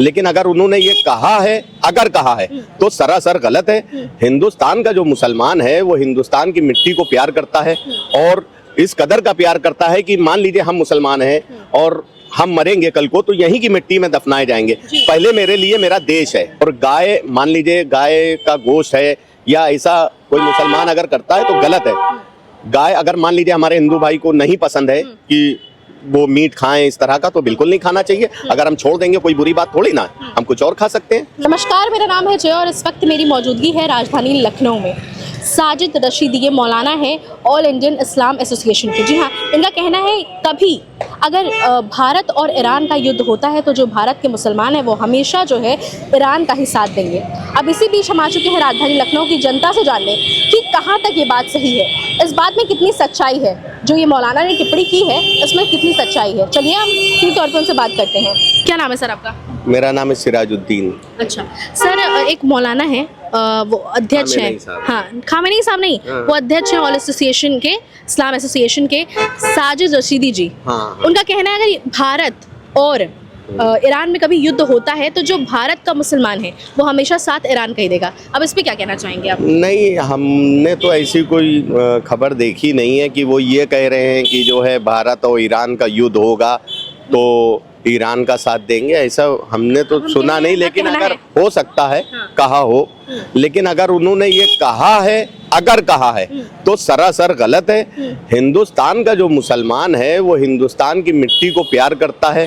लेकिन अगर उन्होंने ये कहा है, अगर कहा है तो सरासर गलत है। हिंदुस्तान का जो मुसलमान है वो हिंदुस्तान की मिट्टी को प्यार करता है और इस कदर का प्यार करता है कि मान लीजिए हम मुसलमान हैं और हम मरेंगे कल को तो यहीं की मिट्टी में दफनाए जाएंगे। पहले मेरे लिए मेरा देश है और गाय, मान लीजिए गाय का गोश्त है या ऐसा कोई मुसलमान अगर करता है तो गलत है। गाय अगर मान लीजिए हमारे हिंदू भाई को नहीं पसंद है कि वो मीट खाएं इस तरह का, तो बिल्कुल नहीं खाना चाहिए। अगर हम छोड़ देंगे कोई बुरी बात थोड़ी ना, हम कुछ और खा सकते हैं। नमस्कार, मेरा नाम है जय और इस वक्त मेरी मौजूदगी है राजधानी लखनऊ में। साजिद रशीदी ये मौलाना है ऑल इंडियन इस्लाम एसोसिएशन के। जी हाँ, इनका कहना है कभी अगर भारत और ईरान का युद्ध होता है तो जो भारत के मुसलमान हैं वो हमेशा जो है ईरान का ही साथ देंगे। अब इसी बीच हम आ चुके हैं राजधानी लखनऊ की जनता से जानने कि कहाँ तक ये बात सही है, इस बात में कितनी सच्चाई है, जो ये मौलाना ने टिप्पणी की है इसमें कितनी सच्चाई है। चलिए हम सीधे तौर पर उनसे बात करते हैं। क्या नाम है सर आपका? मेरा नाम है सिराजुद्दीन। अच्छा सर, एक मौलाना है, वो अध्यक्ष हैं, हाँ खामेनी साहब नहीं, वो अध्यक्ष हैं ऑल एसोसिएशन के, इस्लाम एसोसिएशन के, साजिद रशीदी जी। उनका कहना है अगर भारत और ईरान में कभी युद्ध होता है तो जो भारत का मुसलमान है वो हमेशा साथ ईरान का ही देगा। अब इस पे क्या कहना चाहेंगे आप? नहीं, हमने तो ऐसी कोई खबर देखी नहीं है कि वो ये कह रहे हैं कि जो है भारत और ईरान का युद्ध होगा तो ईरान का साथ देंगे, ऐसा हमने तो सुना नहीं। लेकिन अगर हो सकता है कहा हो, लेकिन अगर उन्होंने ये कहा है, अगर कहा है तो सरासर गलत है। हिंदुस्तान का जो मुसलमान है वो हिंदुस्तान की मिट्टी को प्यार करता है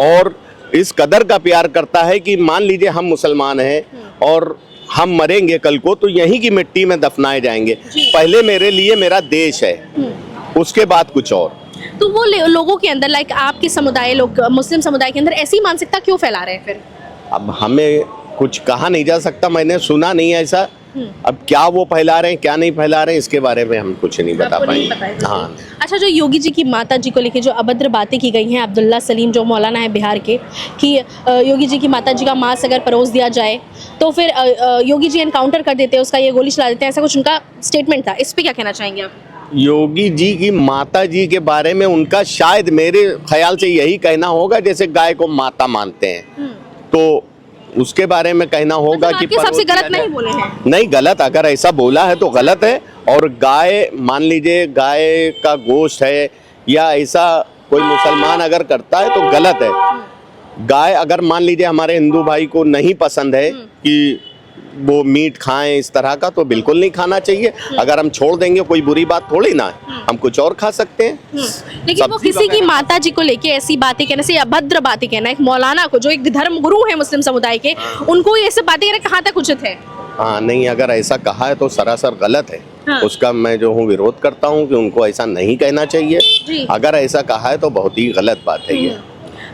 और इस कदर का प्यार करता है कि मान लीजिए हम मुसलमान हैं और हम मरेंगे कल को तो यहीं की मिट्टी में दफनाए जाएंगे। पहले मेरे लिए मेरा देश है, उसके बाद कुछ और। तो वो लोगों के अंदर, लाइक आपके समुदाय, लोग मुस्लिम समुदाय के अंदर ऐसी मानसिकता क्यों फैला रहे हैं फिर? अब हमें कुछ कहा नहीं जा सकता, मैंने सुना नहीं ऐसा। अब क्या वो फैला रहे हैं क्या नहीं फैला रहे हैं इसके बारे में हम कुछ नहीं बता पाएंगे। हाँ। अच्छा, जो योगी जी की माता जी को लेके जो अभद्र बातें की गई हैं, अब्दुल्ला सलीम जो मौलाना है बिहार के, कि योगी जी की माता जी का मांस अगर परोस दिया जाए तो फिर योगी जी एनकाउंटर कर देते हैं, उसका ये गोली चला देते हैं, ऐसा कुछ उनका स्टेटमेंट था। इस पर क्या कहना चाहेंगे आप? योगी जी की माता जी के बारे में उनका शायद मेरे ख्याल से यही कहना होगा जैसे गाय को माता मानते हैं, तो उसके बारे में कहना होगा कि सबसे गलत नहीं बोले हैं। नहीं, गलत अगर ऐसा बोला है तो गलत है। और गाय, मान लीजिए गाय का गोश्त है या ऐसा कोई मुसलमान अगर करता है तो गलत है। गाय अगर मान लीजिए हमारे हिंदू भाई को नहीं पसंद है कि वो मीट खाएं इस तरह का, तो बिल्कुल नहीं खाना चाहिए। अगर हम छोड़ देंगे कोई बुरी बात थोड़ी ना, हम कुछ और खा सकते हैं। लेकिन वो किसी की माता जी को लेके ऐसी बातें कहने से, अभद्र बातें कहना, एक मौलाना को जो एक धर्म गुरु है मुस्लिम समुदाय के, उनको ऐसे बातें कहना कहाँ तक उचित है? हाँ नहीं, अगर ऐसा कहा है तो सरासर गलत है। हाँ। उसका मैं जो हूँ विरोध करता हूँ कि उनको ऐसा नहीं कहना चाहिए। अगर ऐसा कहा है तो बहुत ही गलत बात है ये।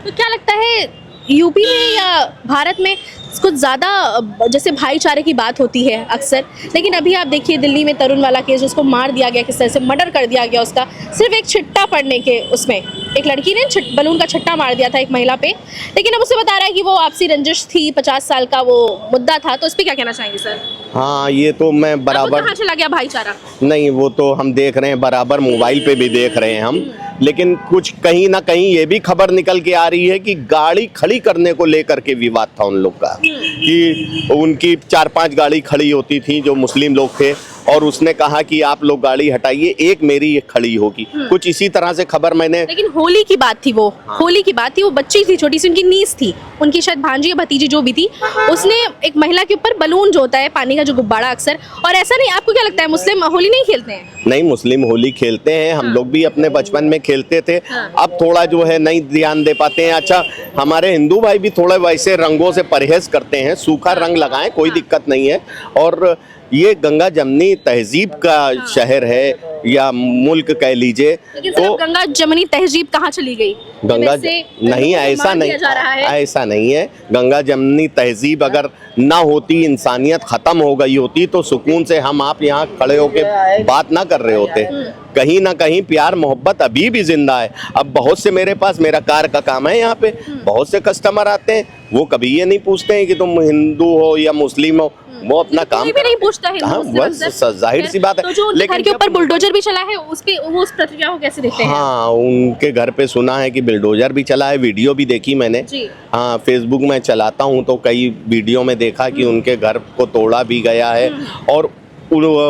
तो क्या लगता है यूपी में या भारत में कुछ ज़्यादा जैसे भाईचारे की बात होती है अक्सर, लेकिन अभी आप देखिए दिल्ली में तरुण वाला केस, उसको मार दिया गया, किस तरह से मर्डर कर दिया गया उसका, सिर्फ एक छिट्टा पड़ने के, उसमें एक लड़की ने बलून का छट्टा मार दिया था एक महिला पे, लेकिन अब उसे बता रहा है कि वो आपसी रंजिश थी, 50 साल का वो मुद्दा था। तो इस पर क्या कहना चाहेंगे सर? हाँ, ये तो मैं बराबर, कहाँ चला गया भाईचारा? नहीं, वो तो हम देख रहे हैं, बराबर मोबाइल पे भी देख रहे हैं हम। लेकिन कुछ कहीं ना कहीं ये भी खबर निकल के आ रही है कि गाड़ी खड़ी करने को लेकर के विवाद था उन लोग का, कि उनकी 4-5 गाड़ी खड़ी होती थी जो मुस्लिम लोग थे और उसने कहा कि आप लोग गाड़ी हटाइए, एक मेरी एक खड़ी होगी। कुछ इसी तरह से खबर मैंने। लेकिन होली की बात थी वो। हाँ। होली की बात थी, वो बच्ची थी छोटी सी, उनकी नीस थी, उनकी शायद भांजी या भतीजी जो भी थी, उसने एक महिला के ऊपर बलून जो होता है पानी का जो गुब्बारा अक्सर, और ऐसा नहीं, आपको क्या लगता है मुस्लिम होली नहीं खेलते हैं? नहीं, मुस्लिम होली खेलते हैं, हम लोग भी अपने बचपन में खेलते थे। अब थोड़ा जो है नहीं ध्यान दे पाते हैं। अच्छा, हमारे हिंदू भाई भी थोड़ा वैसे रंगों से परहेज करते हैं, सूखा रंग लगाएं, कोई दिक्कत नहीं है। और ये गंगा जमनी तहजीब का शहर है या मुल्क कह लीजिए, तो गंगा जमनी तहजीब कहाँ चली गई? गंगा नहीं, ऐसा नहीं, ऐसा नहीं है। गंगा जमनी तहजीब अगर ना होती, इंसानियत खत्म हो गई होती, तो सुकून से हम आप यहाँ खड़े होके बात ना कर रहे होते। कहीं ना कहीं प्यार मोहब्बत अभी भी जिंदा है। अब बहुत से मेरे पास, मेरा कार का काम है यहाँ पे, बहुत से कस्टमर आते हैं, वो कभी ये नहीं पूछते हैं कि तुम हिंदू हो या मुस्लिम हो, वो अपना काम भी नहीं पूछता है। बस जाहिर सी बात है। तो जो लेकिन घर के ऊपर बुलडोजर भी चला है, उस पे वो उस प्रतिक्रिया को कैसे देखते हैं? हाँ, उनके घर पे सुना है कि बुलडोजर भी चला है, वीडियो भी देखी मैंने जी। हाँ, फेसबुक में चलाता हूँ तो कई वीडियो में देखा कि उनके घर को तोड़ा भी गया है। और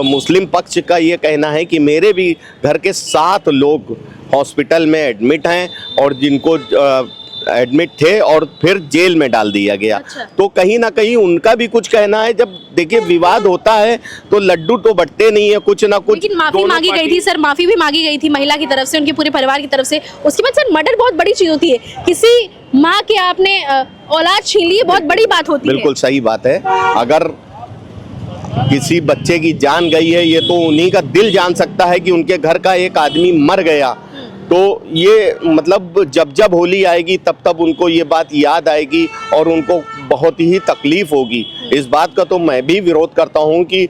मुस्लिम पक्ष का ये कहना है कि मेरे भी घर के 7 लोग हॉस्पिटल में एडमिट हैं और जिनको एडमिट थे और फिर जेल में डाल दिया गया। अच्छा। तो कहीं ना कहीं उनका भी कुछ कहना है। जब देखिए विवाद होता है तो लड्डू तो बटते नहीं है, कुछ ना कुछ। लेकिन माफी दोनों मांगी गई थी सर, माफी भी मांगी गई थी महिला की तरफ से, उनके पूरे परिवार की तरफ से। उसके बाद सर मर्डर बहुत बड़ी चीज होती है, किसी माँ के आपने औलाद छीन ली, बहुत बड़ी बात होती है। बिल्कुल सही बात है। अगर किसी बच्चे की जान गई है, ये तो उन्हीं का दिल जान सकता है कि उनके घर का एक आदमी मर गया। तो ये मतलब जब जब होली आएगी तब तब उनको ये बात याद आएगी और उनको बहुत ही तकलीफ होगी। इस बात का तो मैं भी विरोध करता हूँ कि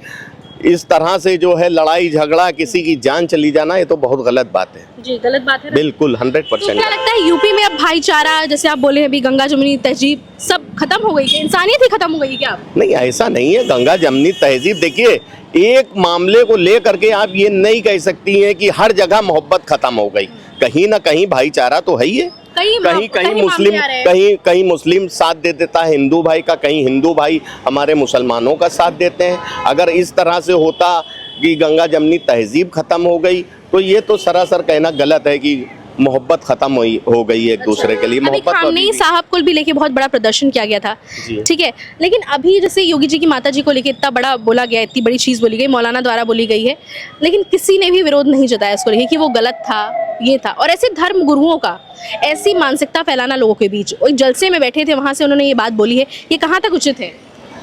इस तरह से जो है लड़ाई झगड़ा, किसी की जान चली जाना, ये तो बहुत गलत बात है। जी, गलत बात है ना? बिल्कुल 100%। तो क्या लगता है यूपी में अब भाईचारा, जैसे आप बोले अभी गंगा जमुनी तहजीब सब खत्म हो गई, इंसानियत ही खत्म हो गई क्या? नहीं, ऐसा नहीं है। गंगा जमनी तहजीब, देखिए एक मामले को लेकर के आप ये नहीं कह सकती हैं कि हर जगह मोहब्बत खत्म हो गई। कहीं ना कहीं भाईचारा तो है ही है। कहीं मुस्लिम साथ दे देता है हिंदू भाई का, कहीं हिंदू भाई हमारे मुसलमानों का साथ देते हैं। अगर इस तरह से होता कि गंगा जमनी तहजीब खत्म हो गई तो ये तो सरासर कहना गलत है कि मोहब्बत खत्म हो गई एक दूसरे के लिए। मोहब्बत खामनेई साहब को भी लेके बहुत बड़ा प्रदर्शन किया गया था, ठीक है, लेकिन अभी जैसे योगी जी की माता जी को लेके इतना बड़ा बोला गया, इतनी बड़ी चीज़ बोली गई, मौलाना द्वारा बोली गई है, लेकिन किसी ने भी विरोध नहीं जताया इसको लेके कि वो गलत था, ये था। और ऐसे धर्म गुरुओं का ऐसी मानसिकता फैलाना लोगों के बीच, एक जलसे में बैठे थे वहाँ से उन्होंने ये बात बोली है, ये कहाँ तक उचित है?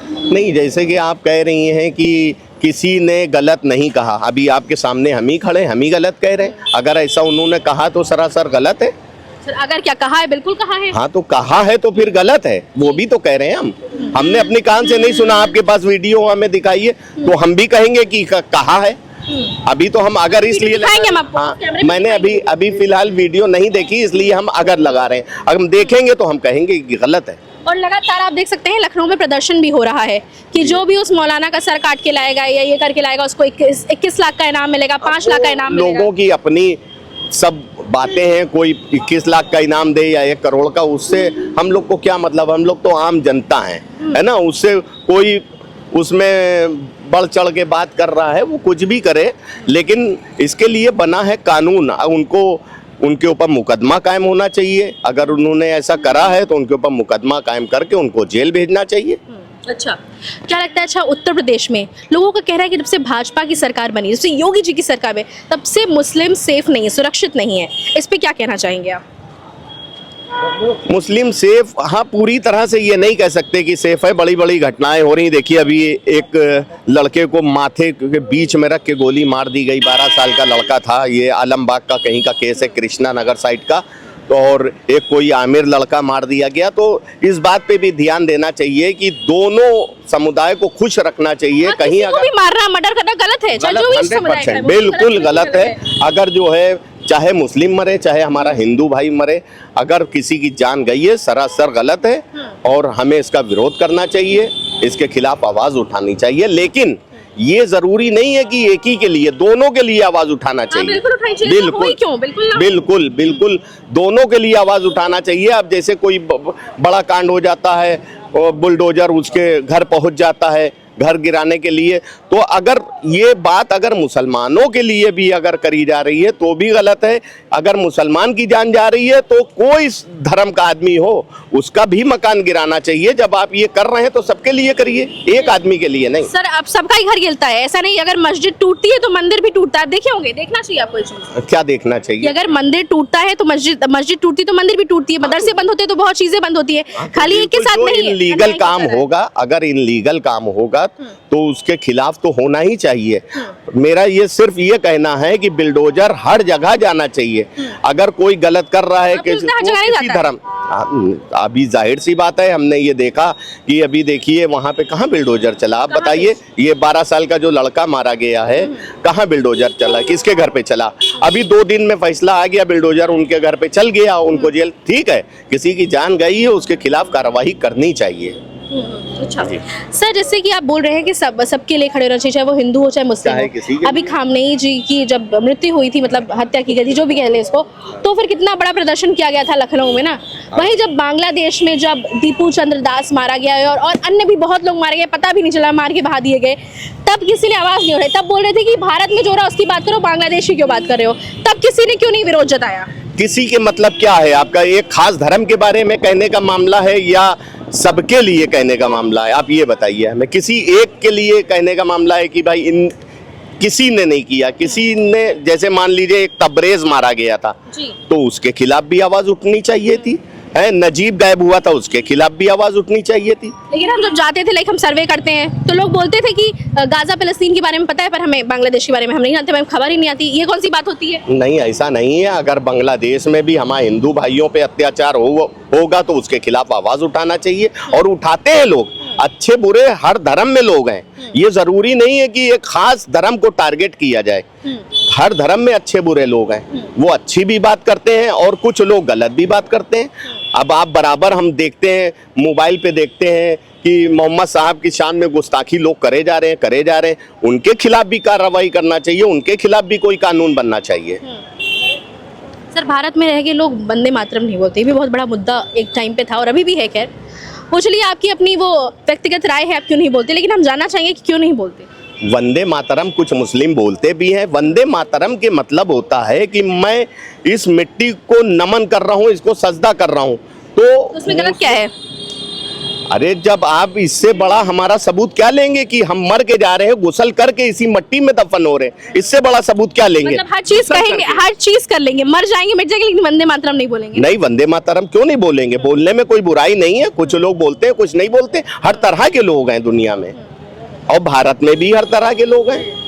नहीं, जैसे कि आप कह रही हैं कि किसी ने गलत नहीं कहा, अभी आपके सामने हम ही खड़े, हम ही गलत कह रहे हैं। अगर ऐसा उन्होंने कहा तो सरासर गलत है। सर अगर क्या कहा है, बिल्कुल कहा है। हाँ, तो कहा है तो फिर गलत है, वो भी तो कह रहे हैं हमने अपने कान से नहीं सुना, आपके पास वीडियो हमें दिखाइए तो हम भी कहेंगे कि कहा है। अभी तो हम अगर इसलिए हाँ, मैंने अभी फिलहाल वीडियो नहीं देखी इसलिए हम अगर लगा रहे हैं। अगर हम देखेंगे तो हम कहेंगे कि गलत है। और लगातार आप देख सकते हैं लखनऊ में प्रदर्शन भी हो रहा है कि जो भी उस मौलाना का सर काट के लाएगा या ये करके लाएगा उसको 21 लाख का इनाम मिलेगा, 5 लाख का इनाम मिलेगा। लोगों की अपनी सब बातें हैं, कोई 21 लाख का इनाम दे या 1 करोड़ का, उससे हम लोग को क्या मतलब? हम लोग तो आम जनता हैं, है ना। उससे कोई उसमें बढ़ चढ़ के बात कर रहा है, वो कुछ भी करे, लेकिन इसके लिए बना है कानून। उनके ऊपर मुकदमा कायम होना चाहिए। अगर उन्होंने ऐसा करा है तो उनके ऊपर मुकदमा कायम करके उनको जेल भेजना चाहिए। अच्छा, क्या लगता है? अच्छा, उत्तर प्रदेश में लोगों का कह रहा है कि जब से भाजपा की सरकार बनी, जब से योगी जी की सरकार में, तब से मुस्लिम सेफ नहीं है, सुरक्षित नहीं है। इस पे क्या कहना चाहेंगे आप? मुस्लिम सेफ, हाँ, पूरी तरह से ये नहीं कह सकते कि सेफ है। बड़ी बड़ी घटनाएं हो रही। देखिए अभी एक लड़के को माथे के बीच में रख के गोली मार दी गई, 12 साल का लड़का था। ये आलमबाग का कहीं का केस है, कृष्णा नगर साइड का। तो और एक कोई आमिर लड़का मार दिया गया। तो इस बात पे भी ध्यान देना चाहिए कि दोनों समुदाय को खुश रखना चाहिए। कहीं अगर भी मारना, मर्डर करना गलत है, 100% बिल्कुल गलत है। अगर जो है चाहे मुस्लिम मरे चाहे हमारा हिंदू भाई मरे, अगर किसी की जान गई है सरासर गलत है और हमें इसका विरोध करना चाहिए, इसके खिलाफ आवाज उठानी चाहिए। लेकिन ये जरूरी नहीं है कि एक ही के लिए, दोनों के लिए आवाज उठाना चाहिए। बिल्कुल दोनों के लिए आवाज उठाना चाहिए। अब जैसे कोई बड़ा कांड हो जाता है और बुलडोजर उसके घर पहुंच जाता है घर गिराने के लिए, तो अगर ये बात अगर मुसलमानों के लिए भी अगर करी जा रही है तो भी गलत है। अगर मुसलमान की जान जा रही है तो कोई धर्म का आदमी हो उसका भी मकान गिराना चाहिए। जब आप ये कर रहे हैं तो सबके लिए करिए, एक आदमी के लिए नहीं। सर अब सबका ही घर गिरता है, ऐसा नहीं। अगर मस्जिद टूटती है तो मंदिर भी टूटता है, देखे होंगे, देखना चाहिए आपको ये चीज। क्या देखना चाहिए? अगर मंदिर टूटता है तो मस्जिद टूटती तो मंदिर भी टूटती है, मदरसे बंद होते हैं तो बहुत चीजें बंद होती है। खाली एक के साथ नहीं। इनलीगल काम होगा, अगर इनलीगल काम होगा तो उसके खिलाफ तो होना ही चाहिए। मेरा ये सिर्फ ये कहना है कि बिल्डोजर हर जगह जाना चाहिए। अगर कोई गलत कर रहा है किसी धर्म, अभी जाहिर सी बात है, हमने ये देखा कि अभी देखिए वहाँ पे कहाँ बिल्डोजर चला। आप बताइए, ये 12 साल का जो लड़का मारा गया है कहाँ बिल्डोजर चला, किसके घर पे चला? अभी 2 दिन में फैसला आ गया, बिल्डोजर उनके घर पे चल गया, उनको जेल। ठीक है, किसी की जान गई है, उसके खिलाफ कार्रवाई करनी चाहिए। अच्छा जी। सर, जैसे कि आप बोल रहे हैं कि सबके लिए खड़े रहना चाहिए, चाहे वो हिंदू हो चाहे मुस्लिम चाहे किसी हो। के अभी लिए। खामनेई जी की जब मृत्यु हुई थी, मतलब हत्या की गई थी, जो भी कह लें इसको, तो फिर कितना बड़ा प्रदर्शन किया गया था लखनऊ में ना। वहीं जब बांग्लादेश में जब दीपू चंद्र दास मारा गया है और अन्य भी बहुत लोग मारे गए, पता भी नहीं चला, मार के बहा दिए गए, तब किसी ने आवाज़ नहीं उठाई। तब बोल रहे थे कि भारत में जो हो रहा है उसकी बात करो, बांग्लादेश की क्यों बात कर रहे हो। तब किसी ने क्यों नहीं विरोध जताया? किसी के मतलब क्या है आपका? एक खास धर्म के बारे में कहने का मामला है या सबके लिए कहने का मामला है? आप ये बताइए हमें। किसी एक के लिए कहने का मामला है कि भाई इन किसी ने नहीं किया, किसी ने, जैसे मान लीजिए एक तबरेज मारा गया था जी। तो उसके खिलाफ भी आवाज उठनी चाहिए थी, है। नजीब गायब हुआ था, उसके खिलाफ भी आवाज उठनी चाहिए थी। लेकिन हम जब जाते थे, लाइक हम सर्वे करते हैं, तो लोग बोलते थे कि गाजा फलस्तीन के बारे में पता है, पर हमें बांग्लादेश के बारे में हम नहीं जानते, हमें खबर ही नहीं आती। ये कौन सी बात होती है? नहीं, ऐसा नहीं है। अगर बांग्लादेश में भी हमारे हिंदू भाइयों पे अत्याचार होगा तो उसके खिलाफ आवाज उठाना चाहिए, और उठाते हैं लोग। अच्छे बुरे हर धर्म में लोग हैं। ये जरूरी नहीं है कि एक खास धर्म को टारगेट किया जाए। हर धर्म में अच्छे बुरे लोग हैं, वो अच्छी भी बात करते हैं और कुछ लोग गलत भी बात करते हैं। अब आप बराबर हम देखते हैं, मोबाइल पे देखते हैं कि मोहम्मद साहब की शान में गुस्ताखी लोग करे जा रहे हैं। उनके खिलाफ भी कार्रवाई करना चाहिए, उनके खिलाफ भी कोई कानून बनना चाहिए। सर, भारत में रह के लोग वंदे मातरम नहीं बोलते, ये भी बहुत बड़ा मुद्दा एक टाइम पे था और अभी भी है। खैर, वो चलिए, आपकी अपनी वो व्यक्तिगत राय है, आप क्यों नहीं बोलते, लेकिन हम जानना चाहेंगे कि क्यों नहीं बोलते। वंदे मातरम कुछ मुस्लिम बोलते भी हैं। वंदे मातरम के मतलब होता है कि मैं इस मिट्टी को नमन कर रहा हूँ, इसको सजदा कर रहा हूँ। तो उसमें गलत क्या है? अरे जब आप इससे बड़ा हमारा सबूत क्या लेंगे कि हम मर के जा रहे हैं, गुसल करके इसी मिट्टी में दफन हो रहे हैं, इससे बड़ा सबूत क्या लेंगे? मतलब हर चीज कहेंगे, हर चीज कर लेंगे, मर जाएंगे, मिट जाएंगे, लेकिन वंदे मातरम नहीं बोलेंगे। नहीं, वंदे मातरम क्यों नहीं बोलेंगे? बोलने में कोई बुराई नहीं है। कुछ लोग बोलते हैं, कुछ नहीं बोलते। हर तरह के लोग हैं दुनिया में, और भारत में भी हर तरह के लोग हैं।